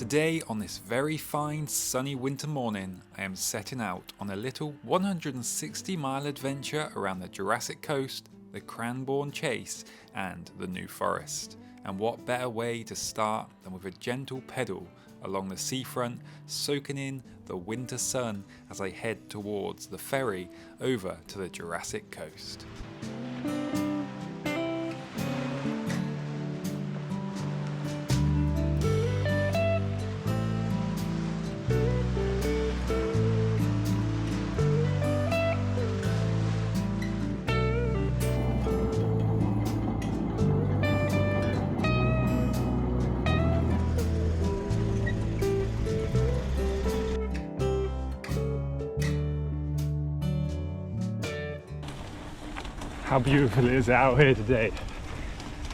Today, on this very fine sunny winter morning, I am setting out on a little 160-mile adventure around the Jurassic Coast, the Cranborne Chase and the New Forest. And what better way to start than with a gentle pedal along the seafront, soaking in the winter sun as I head towards the ferry over to the Jurassic Coast. How beautiful it is out here today.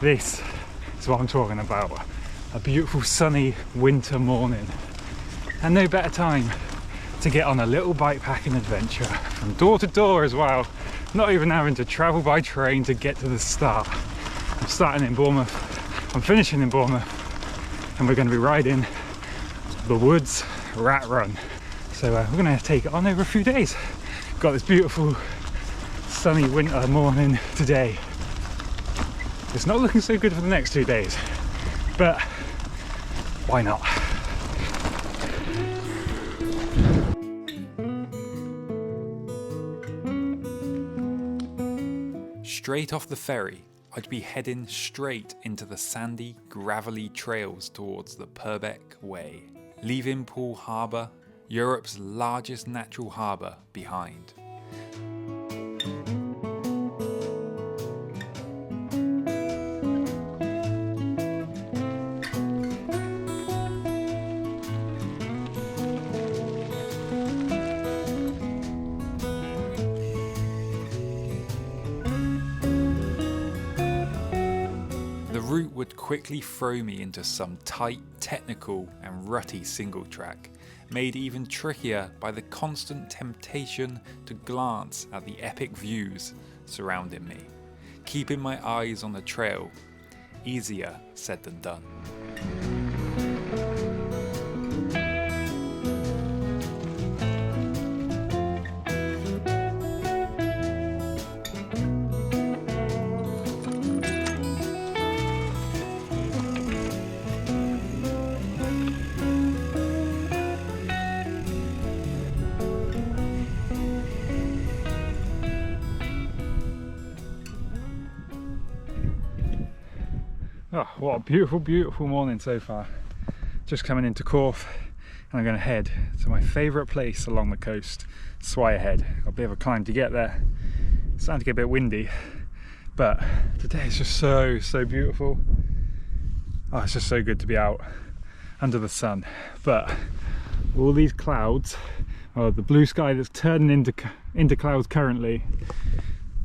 This is what I'm talking about. A beautiful sunny winter morning. And no better time to get on a little bikepacking adventure from door to door as well. Not even having to travel by train to get to the start. I'm starting in Bournemouth, I'm finishing in Bournemouth, and we're going to be riding the Woods Rat Run. So we're going to take it on over a few days. Got this beautiful sunny winter morning today. It's not looking so good for the next 2 days, but why not? Straight off the ferry, I'd be heading straight into the sandy, gravelly trails towards the Purbeck Way, leaving Poole Harbour, Europe's largest natural harbour, behind. The route would quickly throw me into some tight, technical and rutty single track, made even trickier by the constant temptation to glance at the epic views surrounding me, keeping my eyes on the trail. Easier said than done. Oh, what a beautiful, beautiful morning so far. Just coming into Corfe, and I'm going to head to my favourite place along the coast, Swire Head. Got a bit of a climb to get there. It's starting to get a bit windy, but today is just so beautiful. Oh, it's just so good to be out under the sun. But all these clouds, well, the blue sky that's turning into clouds currently,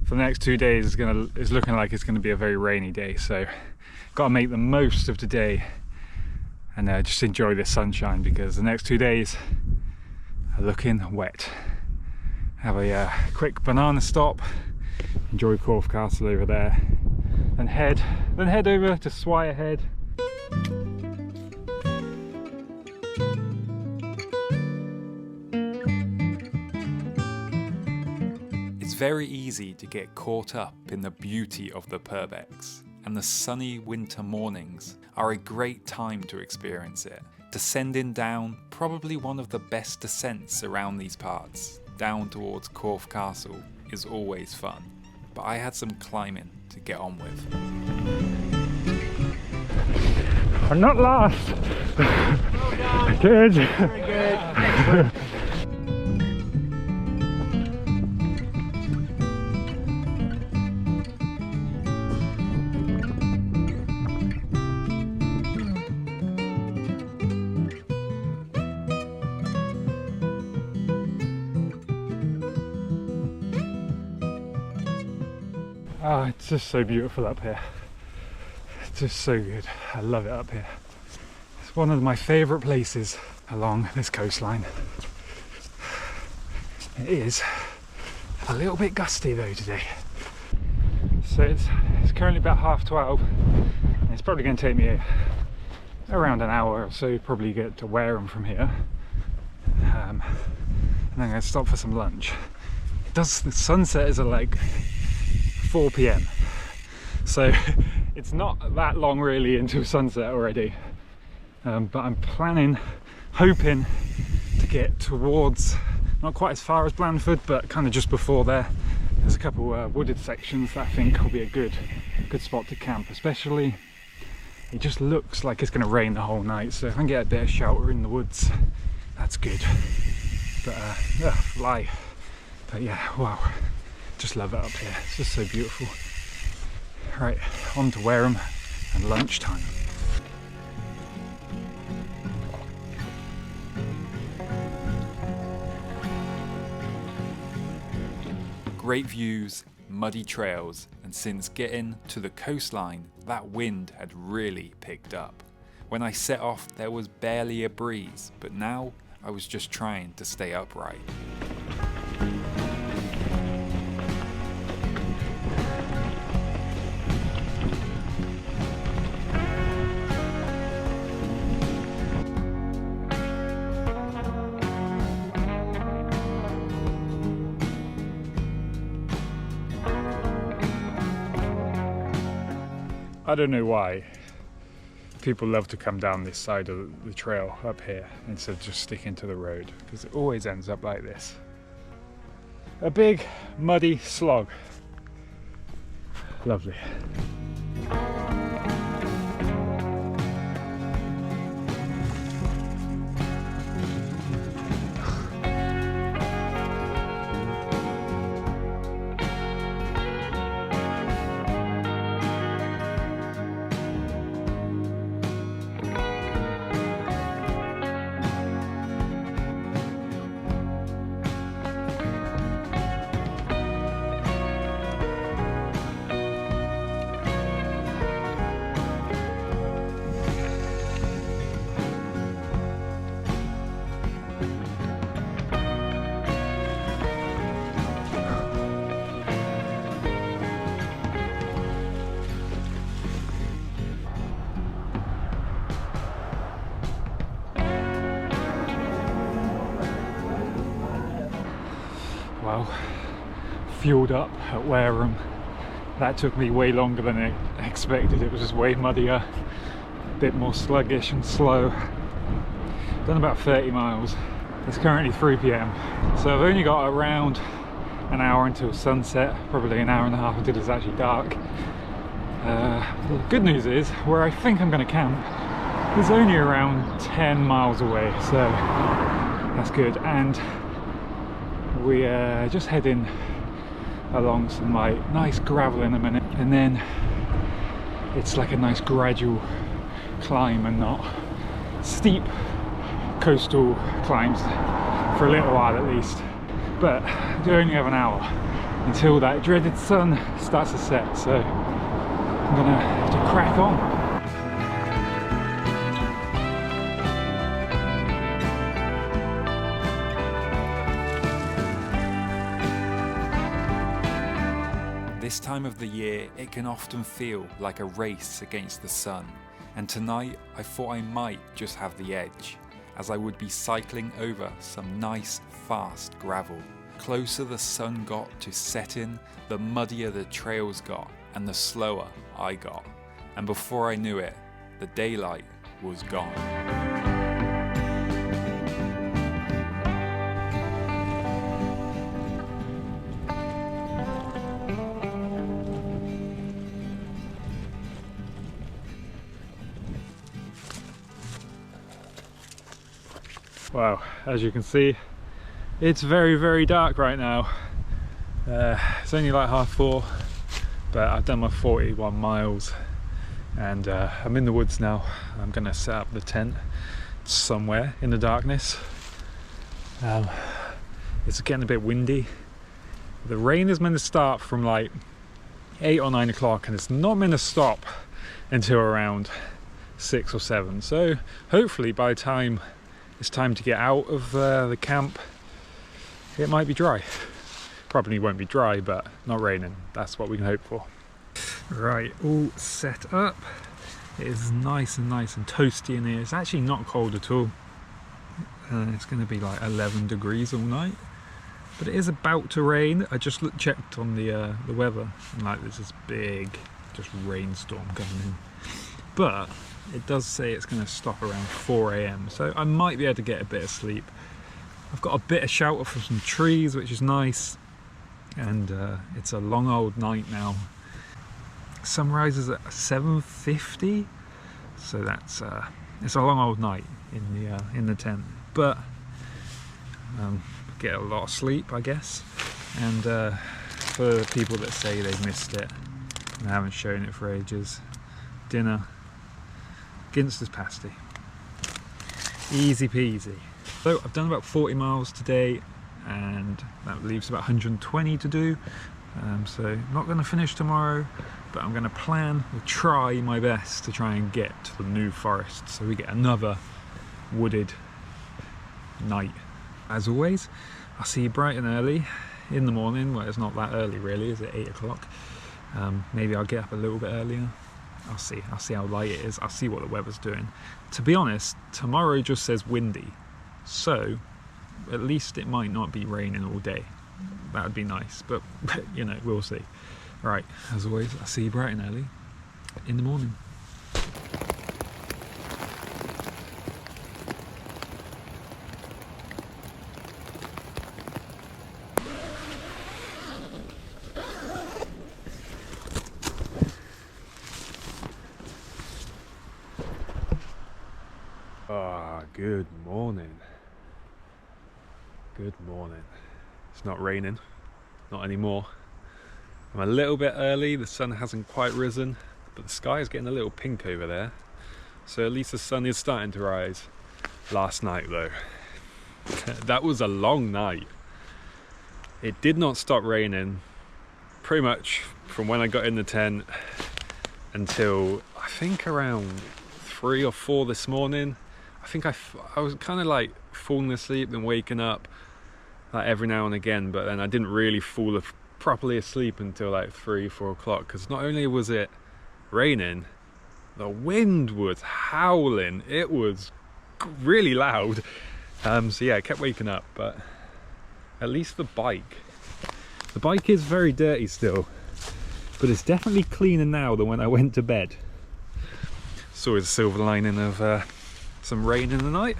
for the next 2 days is looking like it's going to be a very rainy day. So got to make the most of today and just enjoy the sunshine, because the next 2 days are looking wet. Have a quick banana stop, enjoy Corfe Castle over there, then head over to Swire Head. It's very easy to get caught up in the beauty of the Purbecks, and the sunny winter mornings are a great time to experience it. Descending down probably one of the best descents around these parts, down towards Corfe Castle, is always fun, but I had some climbing to get on with. I'm not lost. Well done. Good. Very good. Excellent. Oh, it's just so beautiful up here. It's just so good. I love it up here. It's one of my favourite places along this coastline. It is a little bit gusty though today. So it's currently about 12:30, and it's probably going to take me around an hour or so, probably get to Wareham from here. And then I'm going to stop for some lunch. The sunset is at like 4 p.m. so it's not that long really until sunset already, but I'm hoping to get towards, not quite as far as Blandford, but kind of just before there. There's a couple wooded sections that I think will be a good spot to camp, especially it just looks like it's going to rain the whole night, so if I can get a bit of shelter in the woods, that's good. But fly. But yeah, wow, just love it up here. It's just so beautiful. Right, on to Wareham and lunchtime. Great views, muddy trails, and since getting to the coastline, that wind had really picked up. When I set off, there was barely a breeze, but now I was just trying to stay upright. I don't know why people love to come down this side of the trail up here instead of just sticking to the road, because it always ends up like this. A big muddy slog. Lovely. Well, fueled up at Wareham. That took me way longer than I expected. It was just way muddier, a bit more sluggish and slow. Done about 30 miles. It's currently 3 p.m. so I've only got around an hour until sunset, probably an hour and a half until it's actually dark. The good news is, where I think I'm going to camp is only around 10 miles away, so that's good. And we're just heading along some like nice gravel in a minute, and then it's like a nice gradual climb and not steep coastal climbs for a little while at least. But we only have an hour until that dreaded sun starts to set, so I'm gonna have to crack on. This time of the year, it can often feel like a race against the sun, and tonight I thought I might just have the edge, as I would be cycling over some nice fast gravel. Closer the sun got to setting, the muddier the trails got and the slower I got, and before I knew it, the daylight was gone. Wow, as you can see, it's very, very dark right now. It's only like 4:30, but I've done my 41 miles and I'm in the woods now. I'm gonna set up the tent somewhere in the darkness. It's getting a bit windy. The rain is meant to start from like 8 or 9 o'clock, and it's not meant to stop until around 6 or 7. So hopefully by the time it's time to get out of the camp, it might be dry. Probably won't be dry, but not raining. That's what we can hope for. Right, all set up. It is nice and toasty in here. It's actually not cold at all. It's going to be like 11 degrees all night, but it is about to rain. I just checked on the weather, and like there's this big just rainstorm coming in, but it does say it's going to stop around 4 AM, so I might be able to get a bit of sleep. I've got a bit of shelter from some trees, which is nice, and it's a long old night now. Sunrise is at 7:50, so that's it's a long old night in the tent, but get a lot of sleep, I guess. And for the people that say they've missed it and haven't shown it for ages, dinner, Ginster's pasty, easy peasy. So I've done about 40 miles today, and that leaves about 120 to do. So not going to finish tomorrow, but I'm going to plan or try my best to try and get to the New Forest, so we get another wooded night. As always, I'll see you bright and early in the morning. Well, it's not that early really, is it? 8 o'clock. Maybe I'll get up a little bit earlier. I'll see how light it is. I'll see what the weather's doing. To be honest, tomorrow just says windy, so at least it might not be raining all day. That would be nice, but you know, we'll see. Right, as always, I'll see you bright and early in the morning. Good morning. Good morning. It's not raining, not anymore. I'm a little bit early, the sun hasn't quite risen, but the sky is getting a little pink over there, so at least the sun is starting to rise. Last night though, that was a long night. It did not stop raining pretty much from when I got in the tent until I think around 3 or 4 this morning. I think I was kind of like falling asleep and waking up like every now and again, but then I didn't really fall properly asleep until like 3-4 o'clock, because not only was it raining, the wind was howling. It was really loud. So yeah, I kept waking up, but at least the bike is very dirty still, but it's definitely cleaner now than when I went to bed. It's always a silver lining of some rain in the night.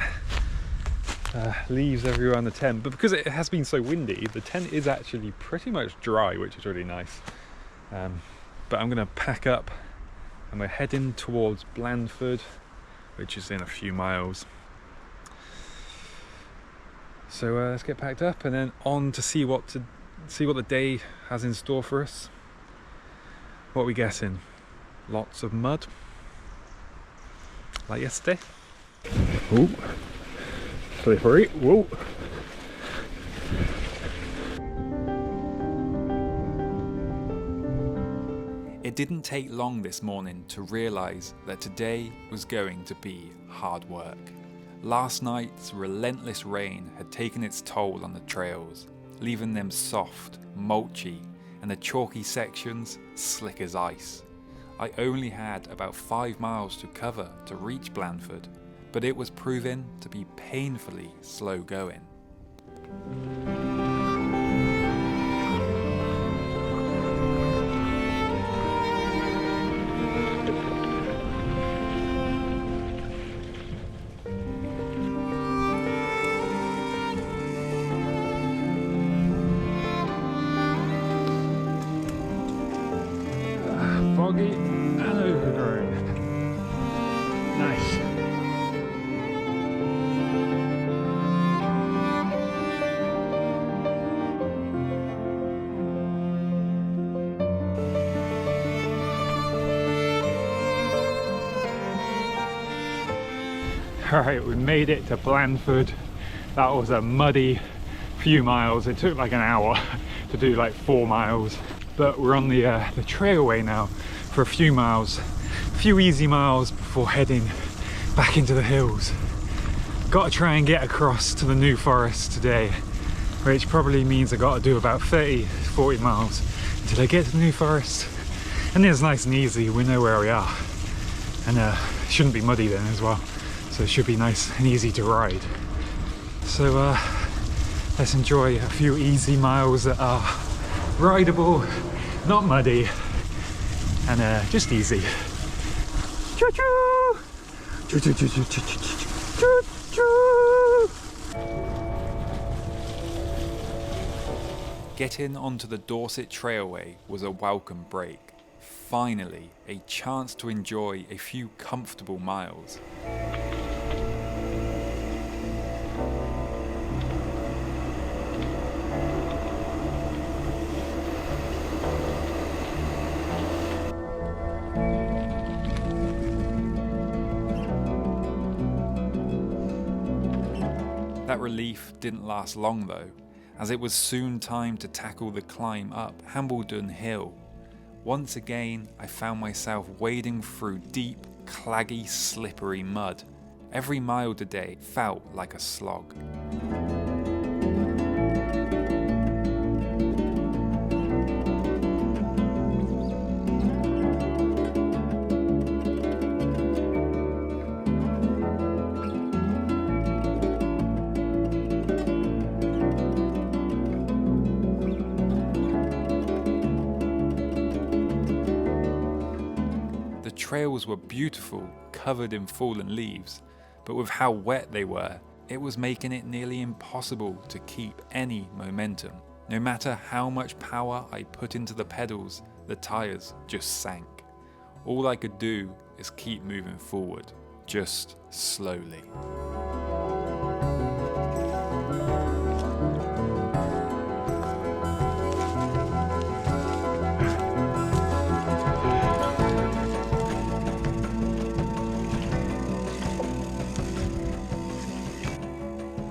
Leaves everywhere on the tent, but because it has been so windy, the tent is actually pretty much dry, which is really nice. But I'm going to pack up and we're heading towards Blandford, which is in a few miles. So let's get packed up and then on to see what the day has in store for us. What are we getting? Lots of mud, like yesterday. Oh, slippery. Whoa. It didn't take long this morning to realise that today was going to be hard work. Last night's relentless rain had taken its toll on the trails, leaving them soft, mulchy, and the chalky sections slick as ice. I only had about 5 miles to cover to reach Blandford, but it was proving to be painfully slow going. Foggy and overgrown. Nice. Alright, we made it to Blandford. That was a muddy few miles. It took like an hour to do like 4 miles. But we're on the trailway now for a few miles. A few easy miles before heading back into the hills. Got to try and get across to the New Forest today, which probably means I got to do about 30-40 miles until I get to the New Forest. And it's nice and easy, we know where we are. and it shouldn't be muddy then as well, so it should be nice and easy to ride. So let's enjoy a few easy miles that are rideable, not muddy, and just easy. Choo-choo! Choo-choo-choo-choo-choo-choo! Getting onto the Dorset Trailway was a welcome break. Finally, a chance to enjoy a few comfortable miles. That relief didn't last long though, as it was soon time to tackle the climb up Hambledon Hill. Once again, I found myself wading through deep, claggy, slippery mud. Every mile today felt like a slog. The trails were beautiful, covered in fallen leaves, but with how wet they were, it was making it nearly impossible to keep any momentum. No matter how much power I put into the pedals, the tyres just sank. All I could do is keep moving forward, just slowly.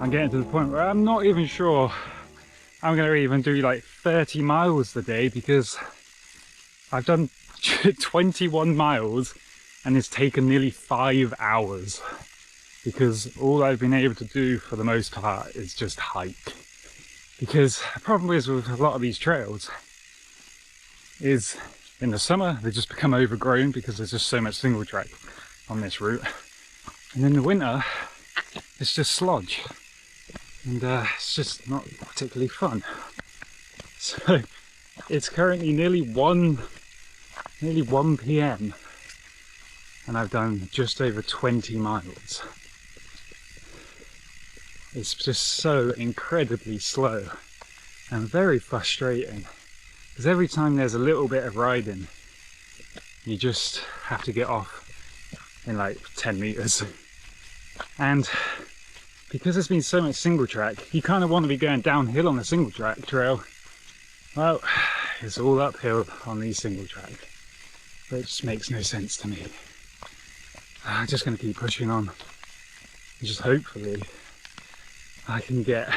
I'm getting to the point where I'm not even sure I'm going to even do like 30 miles today, because I've done 21 miles and it's taken nearly 5 hours, because all I've been able to do for the most part is just hike. Because the problem is with a lot of these trails is in the summer they just become overgrown because there's just so much single track on this route, and in the winter it's just sludge. And it's just not particularly fun. So it's currently nearly 1 p.m. and I've done just over 20 miles. It's just so incredibly slow and very frustrating, because every time there's a little bit of riding, you just have to get off in like 10 meters. And because there's been so much single track, you kind of want to be going downhill on the single track trail. Well, it's all uphill on these single track, but it just makes no sense to me. I'm just going to keep pushing on, and just hopefully I can get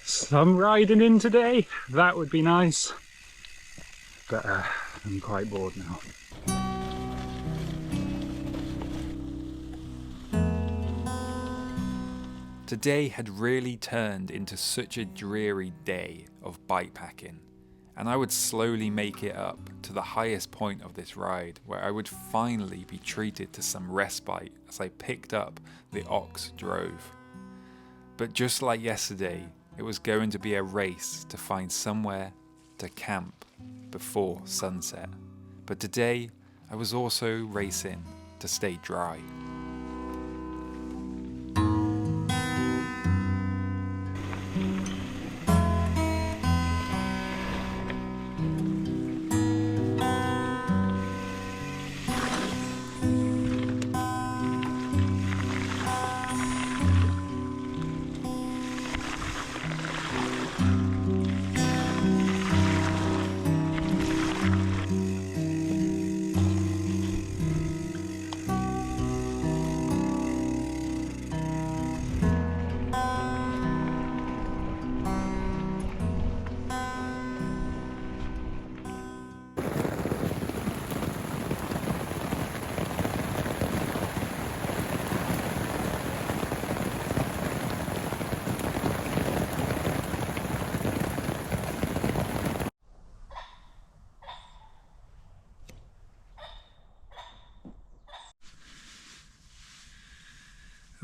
some riding in today. That would be nice, but I'm quite bored now. Today had really turned into such a dreary day of bikepacking, and I would slowly make it up to the highest point of this ride, where I would finally be treated to some respite as I picked up the Ox Drove. But just like yesterday, it was going to be a race to find somewhere to camp before sunset. But today, I was also racing to stay dry.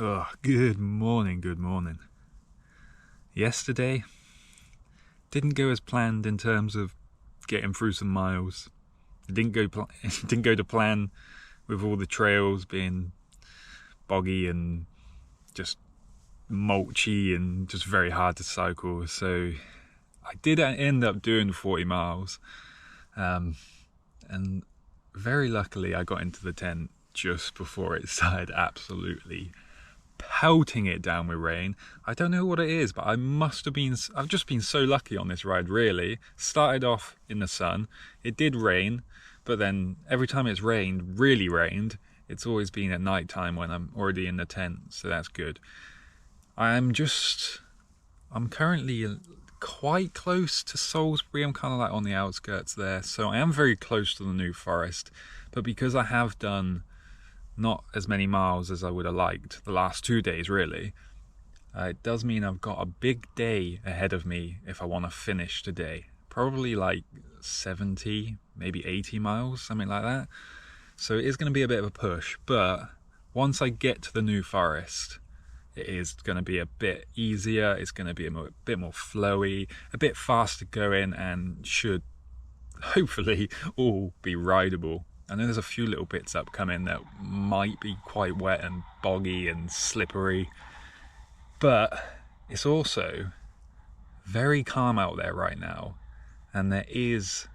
Oh, good morning, good morning. Yesterday didn't go as planned in terms of getting through some miles. It didn't go to plan with all the trails being boggy and just mulchy and just very hard to cycle. So I did end up doing 40 miles, and very luckily I got into the tent just before it started absolutely pelting it down with rain. I don't know what it is, but I've just been so lucky on this ride, really. Started off in the sun, it did rain, but then every time it's rained, really rained, it's always been at night time when I'm already in the tent, so that's good. I'm currently quite close to Salisbury. I'm kind of like on the outskirts there, so I am very close to the New Forest, but because I have done not as many miles as I would have liked the last 2 days, really, it does mean I've got a big day ahead of me if I want to finish today. Probably like 70, maybe 80 miles, something like that. So it is going to be a bit of a push, but once I get to the New Forest, it is going to be a bit easier. It's going to be a bit more flowy, a bit faster going, and should hopefully all be rideable. I know there's a few little bits upcoming that might be quite wet and boggy and slippery, but it's also very calm out there right now, and there is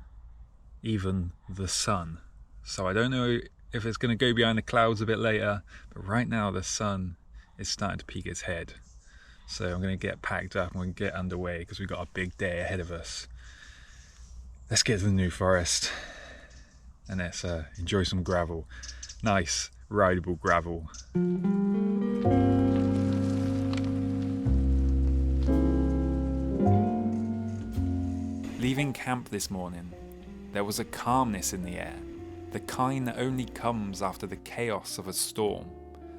even the sun. So I don't know if it's going to go behind the clouds a bit later, but right now the sun is starting to peek its head. So I'm going to get packed up and we're going to get underway because we've got a big day ahead of us. Let's get to the New Forest and let's enjoy some gravel. Nice, rideable gravel. Leaving camp this morning, there was a calmness in the air, the kind that only comes after the chaos of a storm.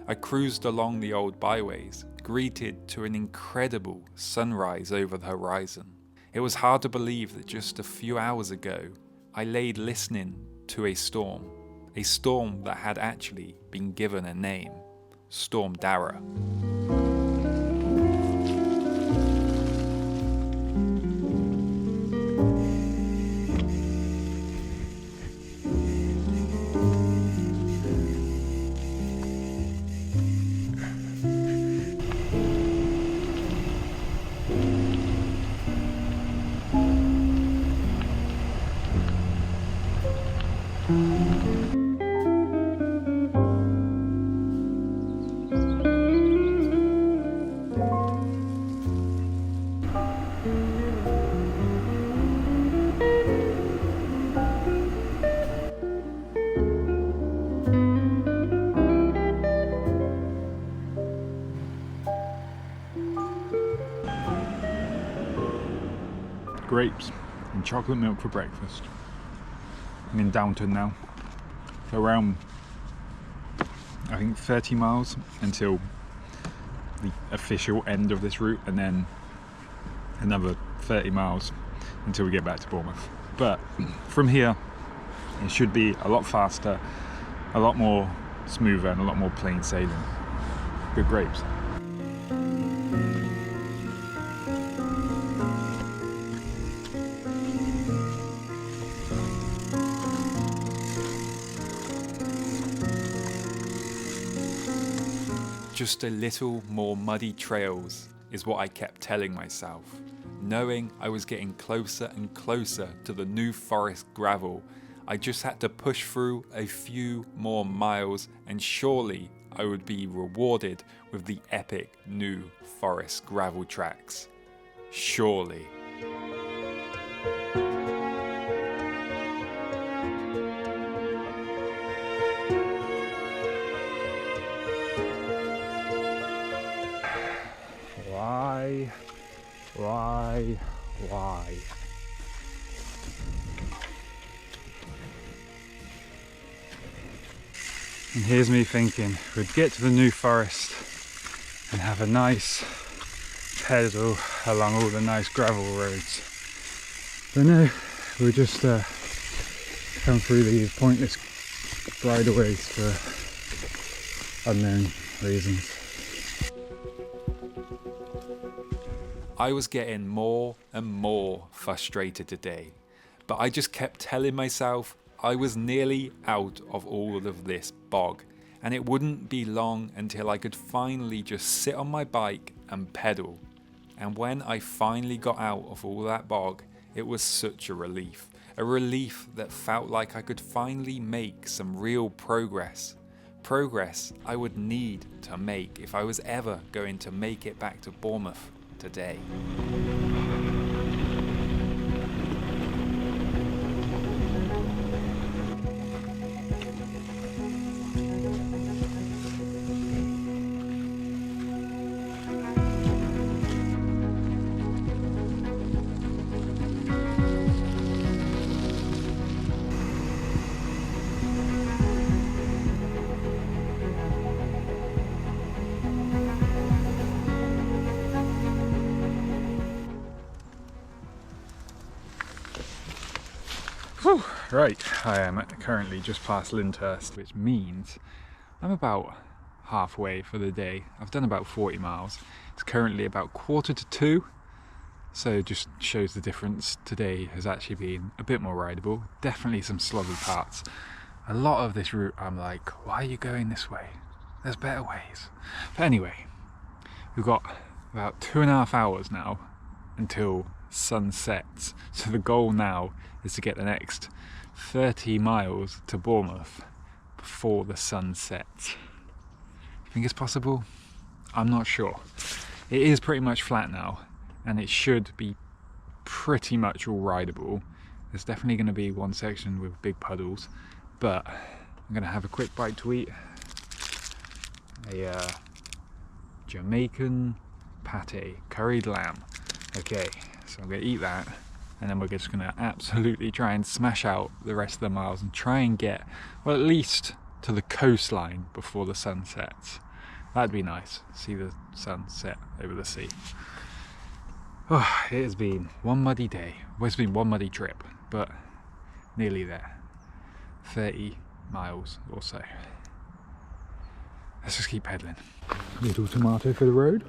I cruised along the old byways, greeted to an incredible sunrise over the horizon. It was hard to believe that just a few hours ago, I laid listening to a storm that had actually been given a name, Storm Dara. Grapes and chocolate milk for breakfast. I'm in Downton now, so around I think 30 miles until the official end of this route, and then another 30 miles until we get back to Bournemouth. But from here it should be a lot faster, a lot more smoother, and a lot more plain sailing. Good grapes. Just a little more muddy trails is what I kept telling myself, knowing I was getting closer and closer to the New Forest gravel. I just had to push through a few more miles and surely I would be rewarded with the epic New Forest gravel tracks. Surely. Why? And here's me thinking we'd get to the New Forest and have a nice pedal along all the nice gravel roads. But no, we just come through these pointless bridleways for unknown reasons. I was getting more and more frustrated today, but I just kept telling myself I was nearly out of all of this bog, and it wouldn't be long until I could finally just sit on my bike and pedal. And when I finally got out of all that bog, it was such a relief that felt like I could finally make some real progress I would need to make if I was ever going to make it back to Bournemouth today. Whew. Right, I am currently just past Lyndhurst, which means I'm about halfway for the day. I've done about 40 miles. It's currently about 1:45, so it just shows the difference. Today has actually been a bit more rideable. Definitely some sloggy parts. A lot of this route I'm like, why are you going this way? There's better ways. But anyway, we've got about 2.5 hours now until sun sets. So the goal now is to get the next 30 miles to Bournemouth before the sun sets. You think it's possible? I'm not sure. It is pretty much flat now, and it should be pretty much all rideable. There's definitely going to be one section with big puddles, but I'm going to have a quick bite to eat. A Jamaican pate, curried lamb. Okay, so I'm going to eat that, and then we're just going to absolutely try and smash out the rest of the miles and try and get, well, at least to the coastline before the sun sets. That'd be nice, see the sun set over the sea. Oh, it has been one muddy day. Well, it's been one muddy trip, but nearly there. 30 miles or so. Let's just keep pedaling. Little tomato for the road.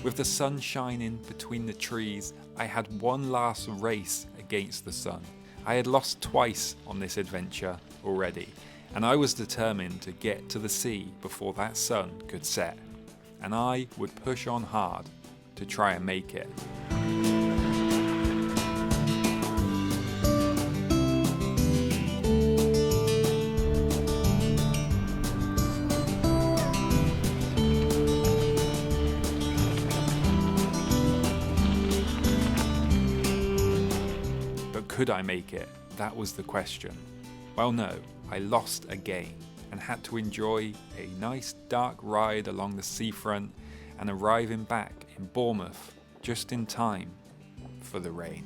With the sun shining between the trees, I had one last race against the sun. I had lost twice on this adventure already, and I was determined to get to the sea before that sun could set, and I would push on hard to try and make it. Could I make it? That was the question. Well, no, I lost again and had to enjoy a nice dark ride along the seafront and arriving back in Bournemouth just in time for the rain.